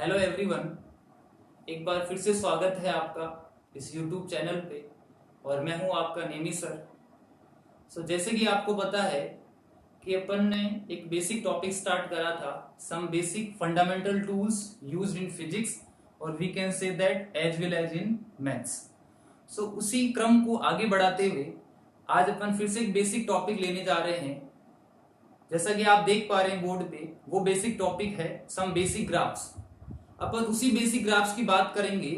Hello everyone, एक बार फिर से स्वागत है आपका इस यूट्यूब चैनल पे। और मैं हूं आपका नेमी सर। जैसे कि आपको पता है कि अपन ने एक बेसिक टॉपिक स्टार्ट करा था, some basic fundamental tools used in physics, और we can say that as well as in maths. उसी क्रम को आगे बढ़ाते हुए आज अपन फिर से एक बेसिक टॉपिक लेने जा रहे हैं। जैसा कि आप देख पा रहे हैं बोर्ड पे, वो बेसिक टॉपिक है सम बेसिक ग्राफ्स। अपन उसी बेसिक ग्राफ्स की बात करेंगे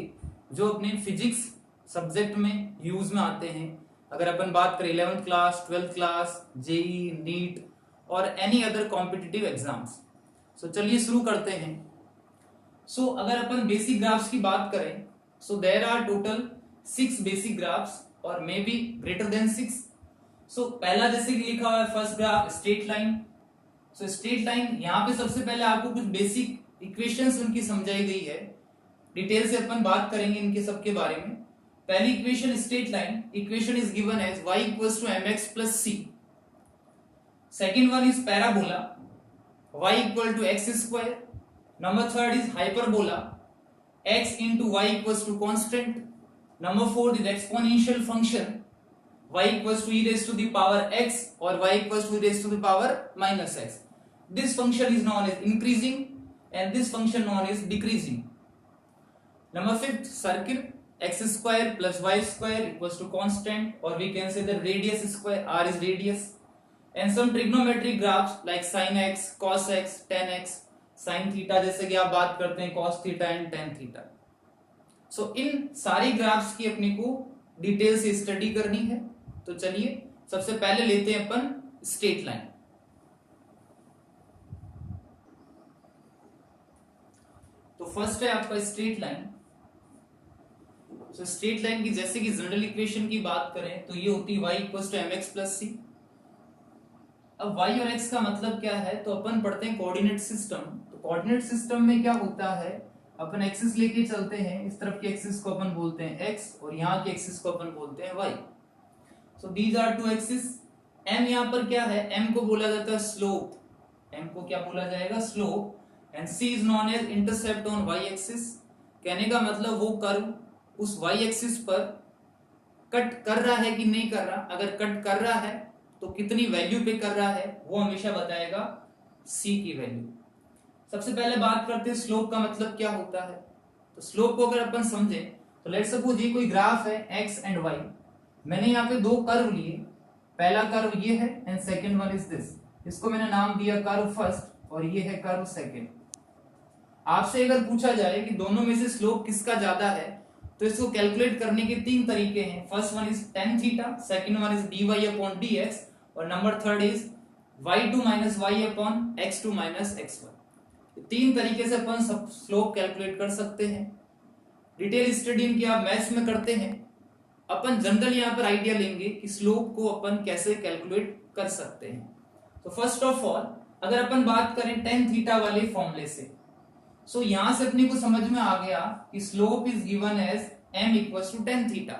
जो अपने फिजिक्स सब्जेक्ट में यूज में आते हैं। अगर अपन बात करें 11th class, 12th class, JEE, NEET और एनी अदर कॉम्पिटिटिव एग्जाम्स। चलिए शुरू करते हैं। अगर अपन बेसिक ग्राफ्स की बात करें, there are total 6 basic graphs और मे बी ग्रेटर देन 6। पहला जैसे कि लिखा हुआ है first graph straight line. Straight line, यहाँ पे सबसे पहले आपको कुछ बेसिक इक्वेशंस उनकी समझाई गई है। डिटेल से अपन बात करेंगे इनके सबके बारे में। पहली equation straight line equation is given as y equals to mx plus c। Second one is parabola y equal to x square. Number third is hyperbola x into y equals to constant. Number fourth is exponential function y equals to e raised to the power x or y equals to e raised to the power minus x. This function is known as increasing and this function known as decreasing. Number fifth, circle x square plus y square equals to constant, or we can say the radius square, r is radius. And some trigonometric graphs like sin x, cos x, tan x, sin theta जैसे कि आप बात करते हैं cos theta and tan theta. इन सारी graphs की अपने को डिटेल से स्टडी करनी है। तो चलिए सबसे पहले लेते हैं अपन स्ट्रेट लाइन। फर्स्ट है आपका स्ट्रेट लाइन। स्ट्रेट लाइन की जैसे कि जनरल इक्वेशन की बात करें तो ये होती है y equals to mx plus c। अब y और x का मतलब क्या है, तो अपन पढ़ते हैं कोऑर्डिनेट सिस्टम। तो कोऑर्डिनेट सिस्टम में क्या होता है, अपन एक्सिस लेके चलते हैं। इस तरफ के एक्सिस को अपन बोलते हैं x और यहाँ के एक्सिस को अपन बोलते हैं y। These are two axis. m यहाँ पर क्या है, m को बोला जाता है स्लोप। m को क्या बोला जाएगा, slope. And c is known as intercept on y axis. कहने का मतलब वो कर्व उस y एक्सिस पर कट कर रहा है कि नहीं कर रहा। अगर कट कर रहा है तो कितनी वैल्यू पे कर रहा है वो हमेशा बताएगा c की वैल्यू। सबसे पहले बात करते हैं स्लोप का मतलब क्या होता है। तो स्लोप को अगर अपन समझे तो लेट्स सपोज ये कोई ग्राफ है x एंड y। मैंने यहाँ पे दो कर्व लिए, पहला कर्व ये है and second one is this. इसको मैंने नाम दिया कर्व फर्स्ट और ये है कर्व सेकेंड। आपसे अगर पूछा जाए कि दोनों में से स्लोप किसका ज्यादा है, तो इसको कैलकुलेट करने के 3 तरीके हैं। First one is tan theta, second one is dy upon dx और number third is y2 minus y upon x2 minus x1। 3 तरीके से अपन सब स्लोप कैलकुलेट कर सकते हैं। डिटेल स्टडी इनकी आप मैथ्स में करते हैं। अपन जनरल यहाँ पर आइडिया लेंगे कि स्लोप को अपन कैसे कैलकुलेट कर सकते हैं। तो फर्स्ट ऑफ ऑल अगर अपन बात करें tan थीटा वाले फॉर्मूले से, यहां से अपने को समझ में आ गया कि slope is given as m equals to tan theta,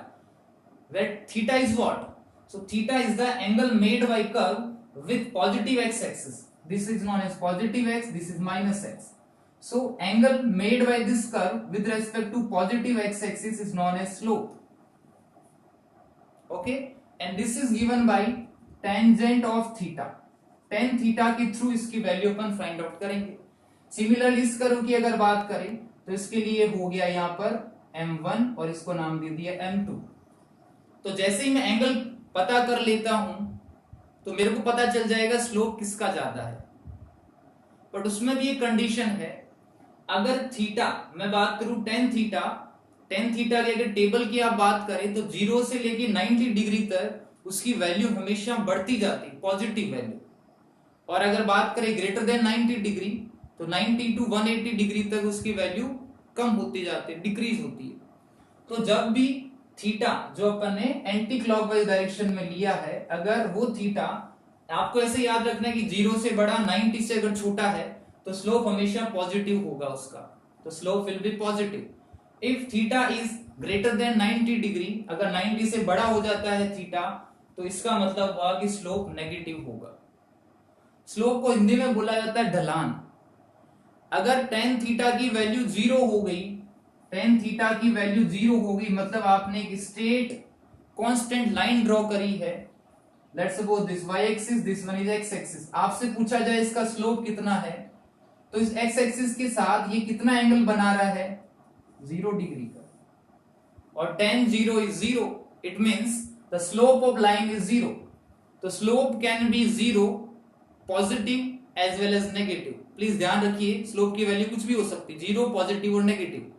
where theta is what, theta is the angle made by curve with positive x axis. This is known as positive x, this is minus x। Angle made by this curve with respect to positive x axis is known as slope. Okay, and this is given by tangent of theta। tan theta के through इसकी value अपन find out करेंगे। Similarly इस curve की अगर बात करें तो इसके लिए हो गया यहाँ पर m1 और इसको नाम दे दिया m2। तो जैसे ही मैं एंगल पता कर लेता हूं तो मेरे को पता चल जाएगा स्लोप किसका ज्यादा है। बट उसमें भी एक कंडीशन है, अगर थीटा मैं बात करूं tan थीटा की अगर टेबल की आप बात करें तो 0 से लेके 90 डिग्री तक उसकी वैल्यू हमेशा बढ़ती जाती है, पॉजिटिव वैल्यू। और अगर बात करें ग्रेटर देन 90 डिग्री तो 90 टू 180 डिग्री तक उसकी वैल्यू कम होती जाती है, डिक्रीज होती है। तो जब भी थीटा जो अपन ने एंटी क्लॉकवाइज डायरेक्शन में लिया है, अगर वो थीटा आपको ऐसे याद रखना है कि 0 से बड़ा 90 से अगर छोटा है तो स्लोप हमेशा पॉजिटिव होगा उसका। तो slope will be positive. If theta is greater then 90 degree, अगर 90 से बड़ा हो जाता है थीटा तो इसका मतलब हुआ कि स्लोप नेगेटिव होगा। स्लोप को हिंदी में बोला जाता है ढलान। अगर टेन थीटा की वैल्यू जीरो हो गई, टेन थीटा की वैल्यू जीरो हो गई, मतलब आपने एक स्ट्रेट कांस्टेंट लाइन ड्रॉ करी है, let's suppose this y axis, this one is x axis. आपसे पूछा जाए इसका स्लोप कितना है, तो इस x एक्सिस के साथ ये कितना एंगल बना रहा है, 0 डिग्री का, और tan 0 is 0, it means the slope of line is 0. तो slope can be 0, positive as well as negative. Please ध्यान रखिए, स्लोप की वैल्यू कुछ भी हो सकती है, 0, पॉजिटिव और नेगेटिव।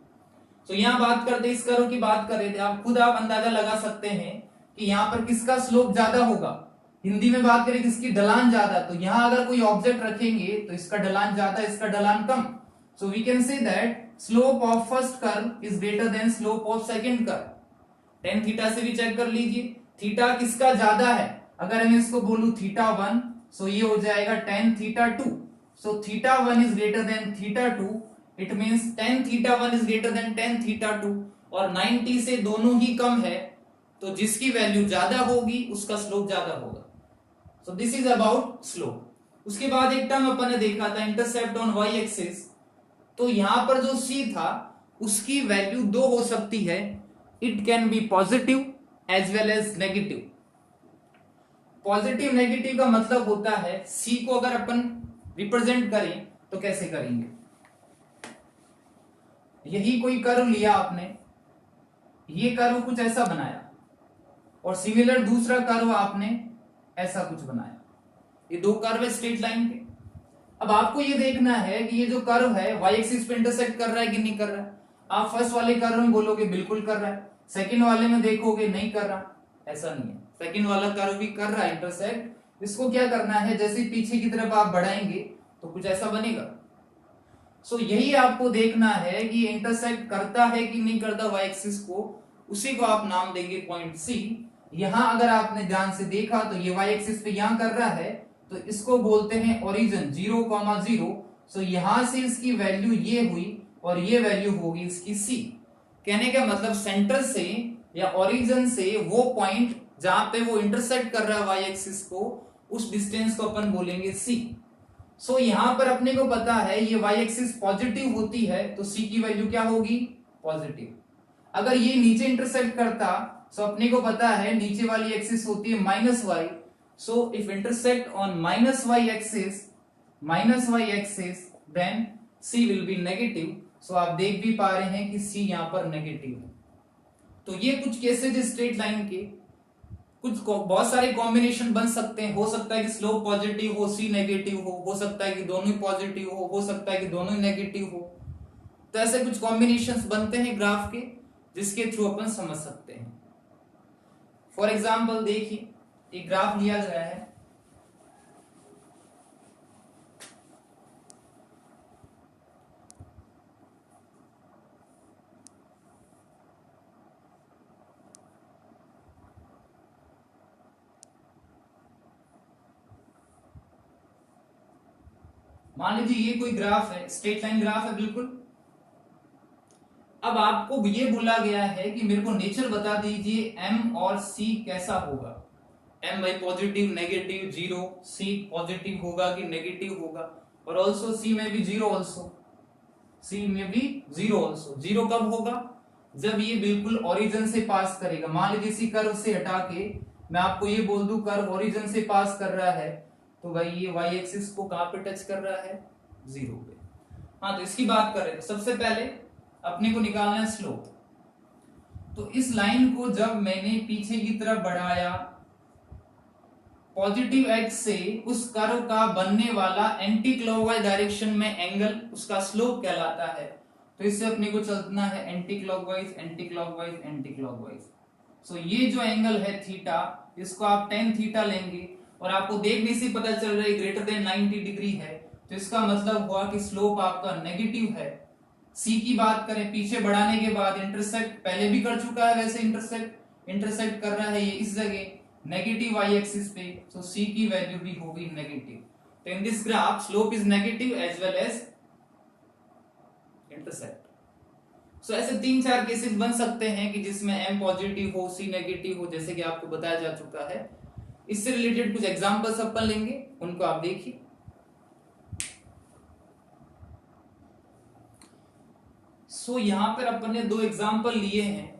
तो यहाँ बात करते इस कर्व की बात कर रहे थे, आप खुद आप अंदाजा लगा सकते हैं कि यहाँ पर किसका स्लोप ज्यादा होगा। हिंदी में बात करें किसकी ढलान ज्यादा, तो यहाँ अगर कोई ऑब्जेक्ट रखेंगे तो इसका ढलान ज्यादा, इसका ढलान कम। So we can say that slope of first curve is greater than slope of second curve. Tan theta से भी चेक कर लीजिए, थीटा किसका ज्यादा है, अगर मैं इसको बोलूं थीटा 1, सो ये हो जाएगा tan theta 2। So theta 1 is greater then theta 2, it means tan theta 1 is greater then tan theta 2, और 90 से दोनों ही कम है, तो जिसकी वैल्यू ज्यादा होगी उसका स्लोप ज्यादा होगा। So this is about slope. उसके बाद एक टर्म अपन ने देखा था इंटरसेप्ट ऑन y एक्सिस, तो यहां पर जो c था उसकी वैल्यू 2 हो सकती है, it can be positive as well as negative. Positive negative का मतलब होता है c को अगर अपन रिप्रेजेंट करें तो कैसे करेंगे, यही कोई कर्व लिया आपने, ये कर्व कुछ ऐसा बनाया, और सिमिलर दूसरा कर्व आपने ऐसा कुछ बनाया, ये दो कर्व है स्ट्रेट लाइन के। अब आपको ये देखना है कि ये जो कर्व है y एक्सिस पे इंटरसेक्ट कर रहा है कि नहीं कर रहा है। आप फर्स्ट वाले कर्व में बोलोगे बिल्कुल कर रहा है, सेकंड वाले में देखोगे नहीं कर रहा, ऐसा नहीं है, सेकंड वाला कर्व भी कर रहा है इंटरसेक्ट। इसको क्या करना है, जैसे पीछे की तरफ आप बढ़ाएंगे तो कुछ ऐसा बनेगा। सो यही आपको देखना है कि इंटरसेक्ट करता है कि नहीं करता y एक्सिस को, उसी को आप नाम देंगे पॉइंट C। यहां अगर आपने ध्यान से देखा तो ये y एक्सिस पे यहां कर रहा है, तो इसको बोलते हैं ओरिजिन 0,0। सो यहां से इसकी वैल्यू ये हुई और ये वैल्यू होगी इसकी C। कहने का मतलब सेंटर से या ओरिजिन से वो पॉइंट जहां पे वो इंटरसेक्ट कर रहा है y एक्सिस को, उस डिस्टेंस को अपन बोलेंगे C। सो यहां पर अपने को पता है ये y एक्सिस पॉजिटिव होती है तो C की वैल्यू क्या होगी, पॉजिटिव। अगर ये नीचे इंटरसेक्ट करता, सो अपने को पता है नीचे वाली एक्सिस होती है -y। So if intersect on -y axis then C will be negative. So आप देख भी पा रहे हैं कि C यहां पर नेगेटिव है। तो ये कुछ केसेज स्ट्रेट लाइन के, कुछ बहुत सारे कॉम्बिनेशन बन सकते हैं। हो सकता है कि स्लोप पॉजिटिव हो, C नेगेटिव हो सकता है कि दोनों ही पॉजिटिव हो सकता है कि दोनों ही नेगेटिव हो। तो ऐसे कुछ कॉम्बिनेशंस बनते हैं ग्राफ के, जिसके थ्रू अपन समझ सकते हैं। फॉर एग्जाम्पल देखिए, एक ग्राफ लिया गया है, मान लीजिए ये कोई ग्राफ है, स्ट्रेट लाइन ग्राफ है बिल्कुल। अब आपको ये बोला गया है कि मेरे को नेचर बता दीजिए m और c कैसा होगा। m भाई positive, negative, zero, c positive होगा कि नेगेटिव होगा, और ऑल्सो c में भी जीरो, ऑल्सो c में भी जीरो ऑल्सो। जीरो कब होगा, जब ये बिल्कुल ओरिजिन से पास करेगा। मान लीजिए इसी कर्व से हटा के मैं आपको ये बोल दूं कर्व ओरिजिन से पास कर रहा है, तो भाई ये y एक्सिस को कहां पे टच कर रहा है, जीरो पे। हाँ, तो इसकी बात करें तो सबसे पहले अपने को निकालना है स्लोप। तो इस लाइन को जब मैंने पीछे की तरफ बढ़ाया पॉजिटिव एक्स से, उस कर्व का बनने वाला एंटी क्लॉकवाइज डायरेक्शन में एंगल उसका स्लोप कहलाता है। तो इससे अपने को चलना है anti clockwise, anti clockwise, anti clockwise. So ये जो एंगल है थीटा, इसको आप टेन थीटा लेंगे, और आपको देखने से पता चल रहा है ग्रेटर देन 90 डिग्री है, तो इसका मतलब हुआ कि स्लोप आपका नेगेटिव है। C की बात करें, पीछे बढ़ाने के बाद इंटरसेक्ट पहले भी कर चुका है, वैसे इंटरसेक्ट कर रहा है ये इस जगह नेगेटिव y एक्सिस पे, सो C की वैल्यू भी होगी नेगेटिव। तो in this graph slope is negative as well as intersect. So ऐसे 3-4 केसेस बन सकते हैं कि जिसमें m पॉजिटिव हो, C नेगेटिव हो, जैसे कि आपको बताया जा चुका है। इससे रिलेटेड कुछ एग्जांपल्स अपन लेंगे, उनको आप देखिए। सो यहाँ पर अपन ने दो एग्जाम्पल लिए हैं।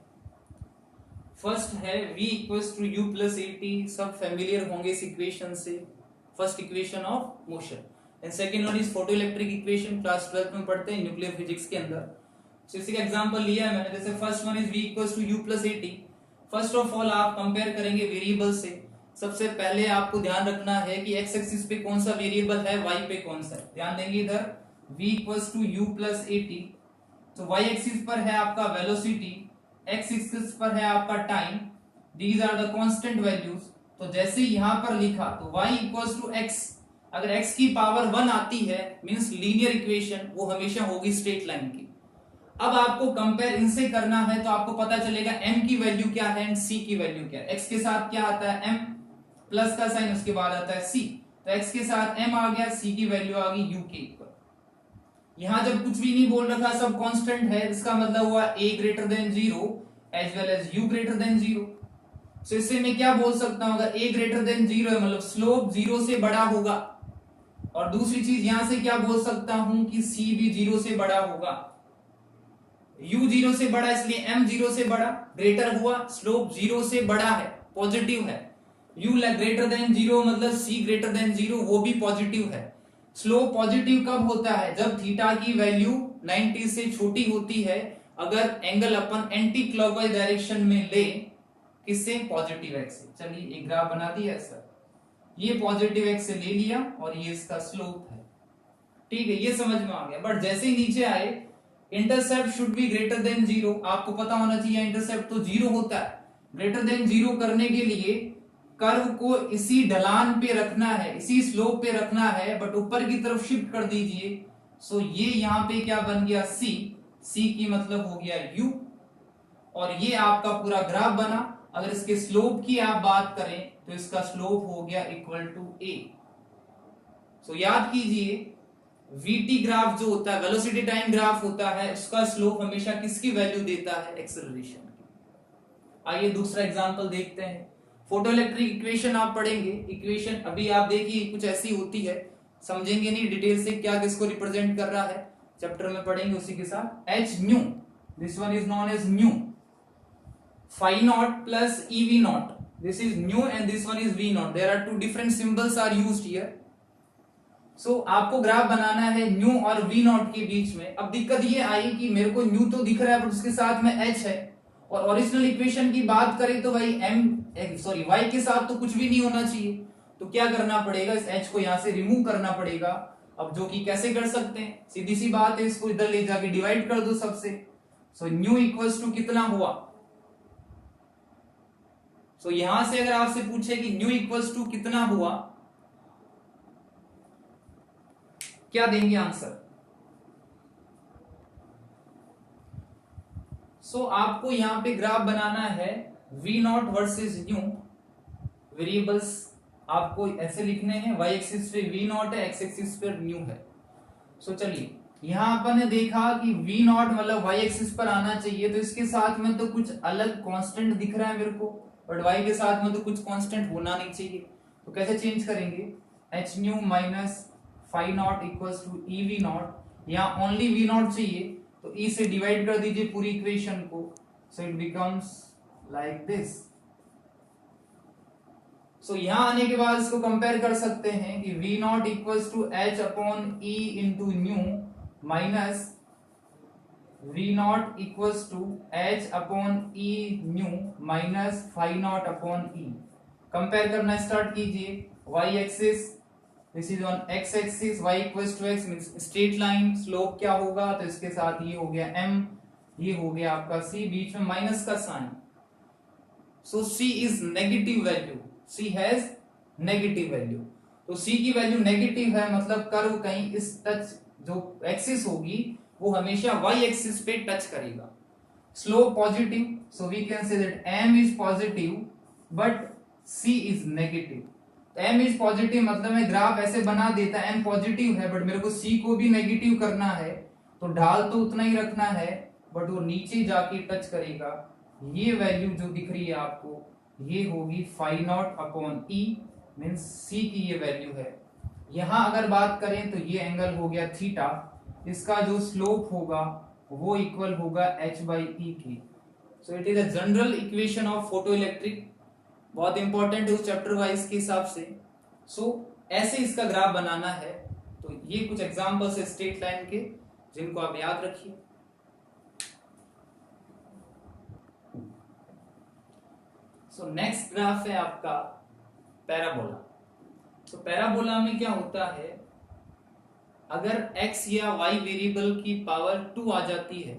फर्स्ट है v equals to u plus a t, सब फेमिलियर होंगे इस इक्वेशन से, first equation of motion. And second one is photo electric equation, class 12 में पढ़ते हैं न्यूक्लियर फिजिक्स के अंदर। सो इसी का एग्जांपल लिया है मैंने। जैसे first one is v equals to u plus a t. First of all आप कंपेयर करेंगे वेरिएबल से। सबसे पहले आपको ध्यान रखना है कि एक्स एक्सिस पे कौन सा वेरिएबल है, वाई पे कौन सा है। ध्यान देंगे इधर v equals to u plus a t, तो वाई एक्सिस पर है आपका वेलोसिटी, एक्स एक्सिस पर है आपका time, these are the constant values. तो जैसे यहां पर लिखा तो y इक्वल्स टू x, अगर x की पावर 1 आती है मींस लीनियर इक्वेशन, वो हमेशा होगी स्ट्रेट लाइन की। अब आपको कंपेयर इनसे करना है तो आपको पता चलेगा m की वैल्यू क्या है एंड c की वैल्यू क्या है। x के साथ क्या आता है m, प्लस का साइन, उसके बाद आता है c, तो x के साथ m आ गया, c की वैल्यू आ गई u के इक्वल। यहां जब कुछ भी नहीं बोल रखा, सब कांस्टेंट है, इसका मतलब हुआ a greater than 0 as well as u greater than 0। So इससे मैं क्या बोल सकता हूं, अगर a ग्रेटर देन 0 है मतलब स्लोप 0 से बड़ा होगा। और दूसरी चीज यहां से क्या बोल सकता हूं कि c भी 0 से बड़ा होगा। u 0 से बड़ा इसलिए m 0 से बड़ा, ग्रेटर हुआ, स्लोप 0 से बड़ा है, पॉजिटिव है। u ग्रेटर देन 0 मतलब c ग्रेटर देन 0, वो भी पॉजिटिव है। स्लोप पॉजिटिव कब होता है, जब थीटा की वैल्यू 90 से छोटी होती है, अगर एंगल अपन एंटी क्लॉकवाइज डायरेक्शन में ले, किससे, पॉजिटिव एक्स से। चलिए एक ग्राफ बना दिया सर, ये पॉजिटिव एक्स से ले लिया और ये इसका स्लोप है, ठीक है, ये समझ में आ गया। बट जैसे ही नीचे आए, intercept should be greater than 0, आपको पता होना चाहिए इंटरसेप्ट तो 0 होता है। ग्रेटर देन 0 करने के लिए कर्व को इसी ढलान पे रखना है, इसी स्लोप पे रखना है, बट ऊपर की तरफ शिफ्ट कर दीजिए। सो ये यहाँ पे क्या बन गया, c की मतलब हो गया u, और ये आपका पूरा ग्राफ बना। अगर इसके स्लोप की आप बात करें तो इसका स्लोप हो गया इक्वल टू a। सो याद कीजिए vt ग्राफ जो होता है, वेलोसिटी टाइम ग्राफ होता है, उसका स्लोप हमेशा किसकी वैल्यू देता है, एक्सेलरेशन की। आइए दूसरा एग्जांपल देखते हैं। फोटो इलेक्ट्रिक इक्वेशन आप पढ़ेंगे, इक्वेशन अभी आप देखिए कुछ ऐसी होती है, समझेंगे नहीं डिटेल से क्या किसको रिप्रेजेंट कर रहा है, चैप्टर में पढ़ेंगे उसी के साथ। h nu, this one is known as nu, phi naught plus ev naught, this is nu and this one is v naught, there are two different symbols are used here। so आपको graph बनाना है new और v naught के बीच में। अब दिक्कत ये आई कि मेरे को न्यू तो दिख रहा है बट उसके साथ में h है, और ओरिजिनल इक्वेशन की बात करें तो भाई y के साथ तो कुछ भी नहीं होना चाहिए, तो क्या करना पड़ेगा, इस h को यहां से रिमूव करना पड़ेगा। अब जो कि कैसे कर सकते हैं, सीधी सी बात है, इसको इधर ले जाके डिवाइड कर दो सबसे। सो न्यू इक्वल्स टू कितना हुआ, सो यहां से अगर आपसे पूछे कि न्यू इक्वल्स टू कितना हुआ, क्या देंगे आंसर। सो आपको यहां पे ग्राफ बनाना है v not versus new, variables आपको ऐसे लिखने हैं, y एक्सिस पे v नॉट है, x एक्सिस पे न्यू है। सो चलिए यहां अपन ने देखा कि v नॉट मतलब y एक्सिस पर आना चाहिए, तो इसके साथ में तो कुछ अलग कांस्टेंट दिख रहा है मेरे को, बट y के साथ में तो कुछ कांस्टेंट होना नहीं चाहिए, तो कैसे चेंज करेंगे, h nu minus phi naught equals to e v naught. यहाँ ओनली v नॉट चाहिए तो e से डिवाइड कर दीजिए पूरी इक्वेशन को, so it becomes like this. So यहां आने के बाद इसको कंपेयर कर सकते हैं कि v naught equals to h upon e into nu minus v naught equals to h upon e nu minus phi naught upon e। Compare करना स्टार्ट कीजिए, y axis this is on x axis, y equals to x means straight line, slope क्या होगा, तो इसके साथ ये हो गया m, ये हो गया आपका c, बीच में माइनस का sign. So c is negative value, c has negative value, तो c की वैल्यू नेगेटिव है, मतलब कर्व कहीं इस टच जो एक्सिस होगी वो हमेशा y एक्सिस पे टच करेगा। Slope positive, so we can say that m is positive but c is negative. m is positive मतलब मैं ग्राफ ऐसे बना देता, m पॉजिटिव है बट मेरे को c को भी नेगेटिव करना है, तो ढाल तो उतना ही रखना है बट वो नीचे जाके टच करेगा। ये वैल्यू जो दिख रही है आपको, ये होगी phi naught upon e, means c की ये वैल्यू है। यहां अगर बात करें तो ये एंगल हो गया थीटा, इसका जो स्लोप होगा वो इक्वल होगा h बाई ई के। So it is a general equation of photo electric, बहुत इंपॉर्टेंट है उस चैप्टर वाइज के हिसाब से। सो ऐसे इसका ग्राफ बनाना है। तो ये कुछ एग्जांपल्स है स्ट्रेट लाइन के जिनको आप याद रखिए। सो नेक्स्ट ग्राफ है आपका पैराबोला। तो पैराबोला में क्या होता है, अगर x या y वेरिएबल की पावर 2 आ जाती है,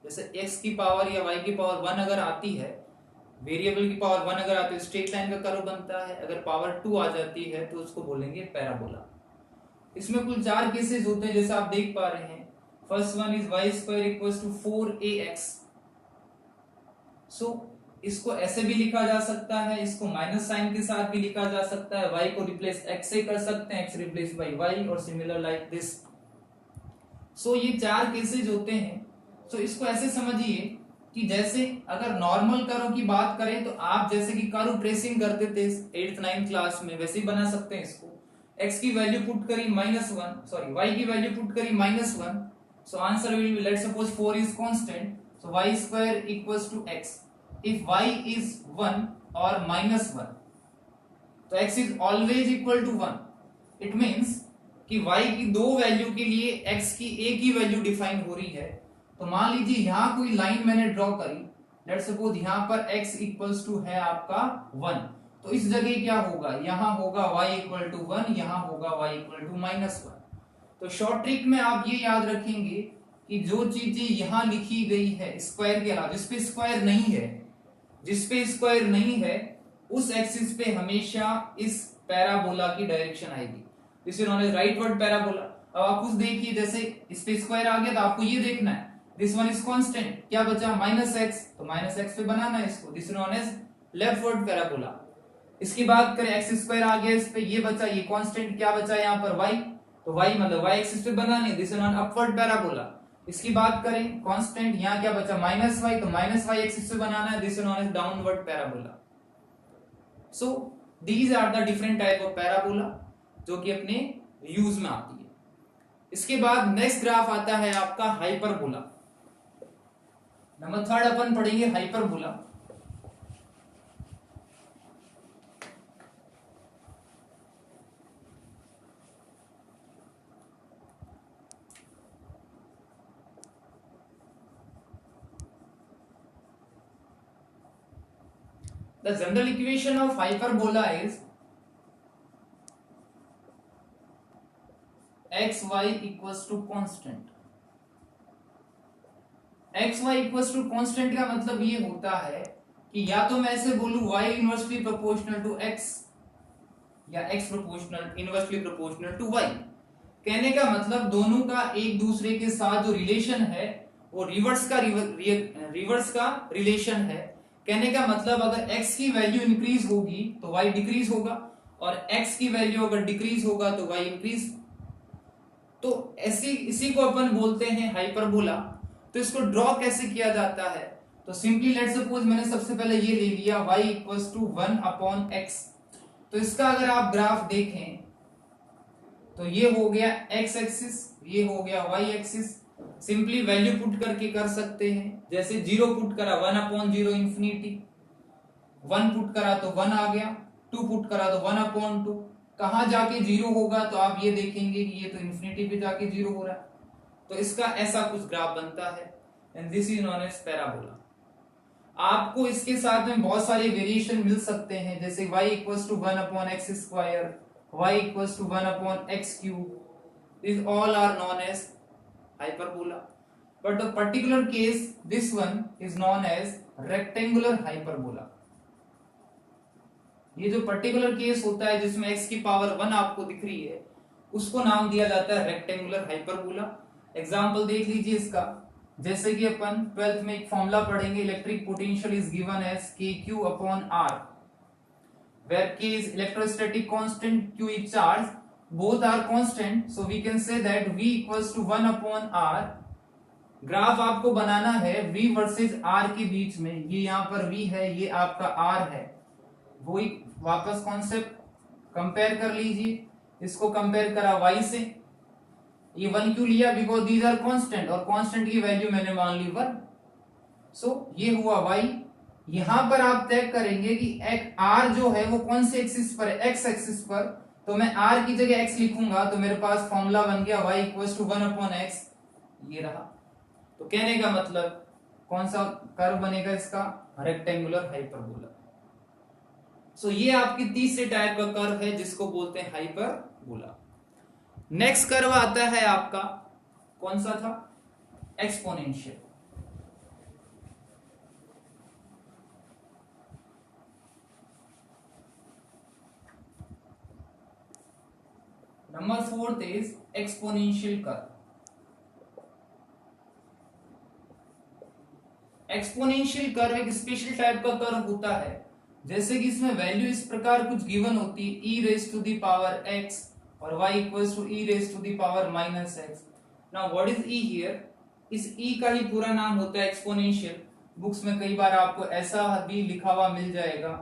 जैसे x की पावर या y की पावर 1 अगर आती है, वेरिएबल की पावर 1 अगर आती है, स्ट्रेट लाइन का कर्व बनता है। अगर पावर 2 आ जाती है तो उसको बोलेंगे पैराबोला। इसमें कुल 4 केसेस होते हैं जैसे आप देख पा रहे हैं। First one is y square equals to 4ax। So इसको ऐसे भी लिखा जा सकता है, इसको माइनस साइन के साथ भी लिखा जा सकता है, y को रिप्लेस x से कर सकते हैं, x रिप्लेस बाय y, और सिमिलर लाइक दिस। सो ये 4 केसेस होते हैं। सो इसको ऐसे समझिए कि जैसे अगर नॉर्मल कर्व की बात करें तो आप जैसे कि कर्व ट्रेसिंग करते थे 8th 9th क्लास में, वैसे ही बना सकते हैं इसको। x की वैल्यू पुट करी -1, सॉरी y की वैल्यू पुट करी -1। So answer will be, let's suppose 4 is constant, so y square equals to x। If y is 1 और -1 तो x is always equal to 1। It means कि y की दो value के लिए x की एक ही वैल्यू डिफाइन हो रही है। तो मान लीजिए यहां कोई लाइन मैंने ड्रॉ करी, लेट्स सपोज यहां पर x इक्वल्स टू है आपका 1, तो इस जगह क्या होगा, यहां होगा y इक्वल टू 1, यहां होगा y इक्वल टू -1। तो शॉर्ट ट्रिक में आप ये याद रखेंगे कि जो चीजें यहां लिखी गई है स्क्वायर के अलावा, जिसपे स्क्वायर नहीं है, जिसपे स्क्वायर नहीं है उस एक्सिस पे हमेशा इस पैराबोला की डायरेक्शन आएगी। This is known as rightward parabola. अब आप कुछ देखिए, जैसे इस पे स्क्वायर आ गया तो आपको ये देखना है दिस वन इज कांस्टेंट, क्या बचा -x, तो -x पे बनाना है इसको। This is known as leftward parabola. इसकी बात करें x स्क्वायर आ गया इस पे, ये बचा, ये कांस्टेंट, क्या बचा यहाँ पर y, तो y मतलब y एक्सिस पे बनानी है, this is known upward parabola. इसकी बात करें कांस्टेंट, यहाँ क्या बचा -y, तो -y एक्सिस पे बनाना है, this is known as downward parabola. So these are the different type of parabola जो कि अपने यूज में आती है। इसके बाद नेक्स्ट ग्राफ आता है आपका हाइपरबोला। नंबर 3 अपन पढ़ेंगे hyperbola. The general equation of hyperbola is xy equals to constant। xy equals to constant का मतलब ये होता है कि या तो मैं ऐसे बोलूं y inversely proportional to x या x proportional inversely proportional to y। कहने का मतलब दोनों का एक दूसरे के साथ जो रिलेशन है वो रिवर्स का रिलेशन है। कहने का मतलब अगर x की वैल्यू इंक्रीज होगी तो y डिक्रीज होगा, और x की वैल्यू अगर डिक्रीज होगा तो y इंक्रीज। तो ऐसी इसी को अपन बोलते हैं हाइपरबोला। तो इसको ड्रॉ कैसे किया जाता है, तो सिंपली लेट्स सपोज मैंने सबसे पहले ये ले लिया y इक्वल्स टू 1/x। तो इसका अगर आप ग्राफ देखें तो ये हो गया x एक्सिस, ये हो गया y axis. Simply value put करके कर सकते हैं, जैसे 0 पुट करा 1/0 इंफिनिटी, 1 पुट करा तो 1 आ गया, 2 पुट करा तो 1/2। कहां जाके 0 होगा तो आप ये देखेंगे कि ये तो इंफिनिटी पे जाके 0 हो रहा है। तो इसका ऐसा कुछ ग्राफ बनता है and this is known as parabola. आपको इसके साथ में बहुत सारे वेरिएशन मिल सकते हैं, जैसे y equals to 1/x square, y equals to 1/x cube, these all are known as hyperbola, but the particular case this one is known as rectangular hyperbola। ये जो पर्टिकुलर केस होता है जिसमें x की power 1 आपको दिख रही है उसको नाम दिया जाता है रेक्टेंगुलर हाइपरबोला। एग्जांपल देख लीजिए इसका, जैसे कि अपन 12th में एक फॉर्मूला पढ़ेंगे, electric potential is given as kq/r where k is electrostatic constant, q is charge, both are constant, so we can say that v equals to 1/r। Graph आपको बनाना है v वर्सेस r के बीच में, ये यहाँ पर v है, ये आपका r है। वो एक वापस कॉन्सेप्ट कंपेयर कर लीजिए, इसको कंपेयर करा y से ये 1 क्यों लिया? बिकॉज दीज आर कांस्टेंट, और कांस्टेंट की वैल्यू मैंने मान ली 1। सो ये हुआ y। यहां पर आप तय करेंगे कि r जो है वो कौन से एक्सिस पर है, x एक्सिस पर। तो मैं r की जगह x लिखूंगा तो मेरे पास फॉर्मूला बन गया y इक्वल्स टू 1/x, ये रहा। तो कहने का मतलब कौन सा कर्व बनेगा इसका? Rectangular hyperbola. सो ये आपकी तीसरे टाइप का कर्व है जिसको बोलते हैं हाइपरबोला। नेक्स्ट कर्व आता है आपका, कौन सा था? Exponential. Number 4 is exponential curve. Exponential curve एक स्पेशल टाइप का कर्व होता है, जैसे कि इसमें वैल्यू इस प्रकार कुछ गिवन होती है, e raise to the power x और y equals to e raise to the power minus x। Now what is e here? इस e का ही पूरा नाम होता है एक्सपोनेंशियल। बुक्स में कई बार आपको ऐसा भी लिखा हुआ मिल जाएगा,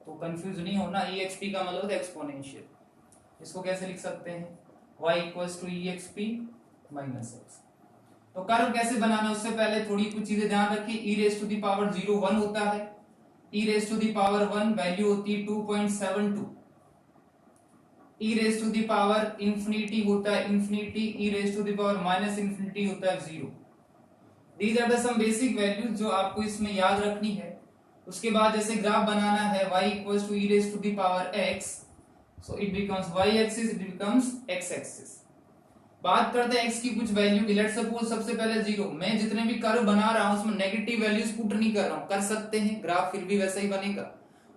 तो कंफ्यूज नहीं होना। exp का मतलब है एक्सपोनेंशियल। इसको कैसे लिख सकते हैं? y equals to exp minus x। तो कर्व कैसे बनाना, उससे पहले थोड़ी कुछ चीजें ध्यान रखिए। e raise to the power 0 1 होता है, e raise to the power 1 value होती है 2.72, e raise to the power infinity होता है infinity, e raise to the power minus infinity होता है 0। These are the some basic values जो आपको इसमें याद रखनी है। उसके बाद जैसे ग्राफ बनाना है y equals to e raise to the power x, so it becomes y axis, it becomes x axis। बात करते हैं x की कुछ वैल्यू की। लेट्स सपोज सबसे पहले 0। मैं जितने भी कर्व बना रहा हूं उसमें नेगेटिव वैल्यूज पुट नहीं कर रहा हूं, कर सकते हैं, ग्राफ फिर भी वैसा ही बनेगा,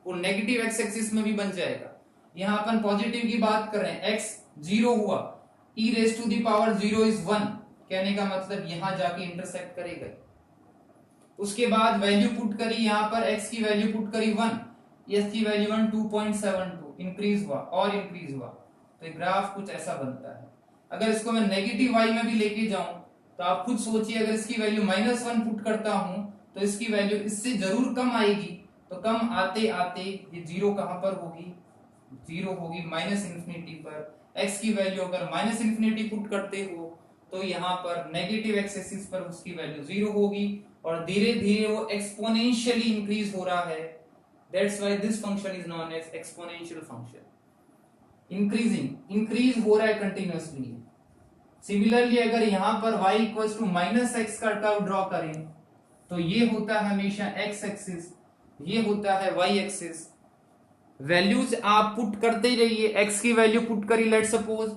वो नेगेटिव x एक्सिस में भी बन जाएगा। यहां अपन पॉजिटिव की बात कर रहे हैं, x 0 हुआ, e raise to the power 0 is 1, कहने का मतलब यहां जाके इंटरसेक्ट करेगा। उसके बाद वैल्यू पुट करी, यहां पर x की वैल्यू पुट करी 1, s की वैल्यू 1 2.72, इंक्रीज हुआ और इंक्रीज हुआ, तो ग्राफ कुछ ऐसा बनता है। अगर इसको मैं नेगेटिव y में भी लेके जाऊं तो आप खुद सोचिए, अगर इसकी वैल्यू -1 पुट करता हूं तो इसकी वैल्यू इससे जरूर कम आएगी। तो कम आते आते ये 0 कहां पर होगी? 0 होगी माइनस इंफिनिटी पर। x की वैल्यू अगर माइनस इंफिनिटी पुट करते हो तो यहाँ पर नेगेटिव x एक्सिस पर उसकी वैल्यू 0 होगी, और धीरे धीरे वो एक्सपोनेंशियली इंक्रीज हो रहा है। That's why this function is known as exponential function. Increasing, increase हो रहा है कंटिन्यूअसली। सिमिलरली अगर यहां पर y equals to minus x का कर्व ड्रॉ करें तो ये होता है हमेशा x एक्सिस, ये होता है y एक्सिस। वैल्यूज आप पुट करते ही रहिए। x की वैल्यू पुट करी, let suppose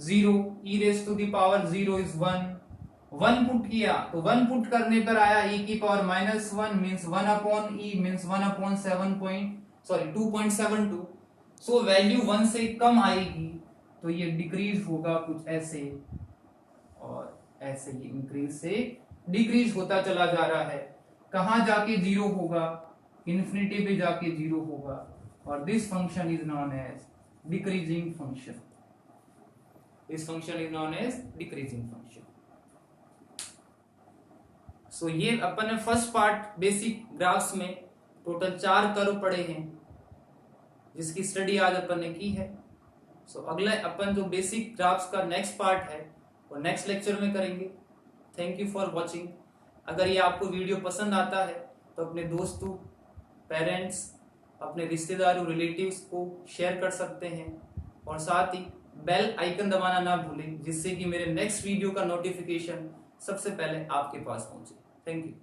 0, e raise to the power 0 is 1 put किया, तो 1 पुट करने पर आया e की power -1 means 1 upon e means 1 upon 2.72। So value 1 से कम आएगी तो ये डिक्रीज होगा कुछ ऐसे, और ऐसे ये इंक्रीज से डिक्रीज होता चला जा रहा है। कहां जाके 0 होगा? इंफिनिटी पे जाके 0 होगा, और this function is known as decreasing function. This function is known as decreasing function. So ये अपन ने फर्स्ट पार्ट बेसिक ग्राफ्स में टोटल 4 कर्व पढ़े हैं जिसकी स्टडी आज अपन ने की है। सो अगला अपन जो बेसिक ग्राफ्स का नेक्स्ट पार्ट है वो नेक्स्ट लेक्चर में करेंगे। Thank you for watching. अगर ये आपको वीडियो पसंद आता है तो अपने दोस्तों, पेरेंट्स, अपने रिश्तेदारों, रिलेटिव्स को शेयर कर सकते हैं, और साथ ही बेल आइकन दबाना ना भूलें जिससे कि मेरे नेक्स्ट वीडियो का नोटिफिकेशन सबसे पहले आपके पास पहुंचे। Thank you.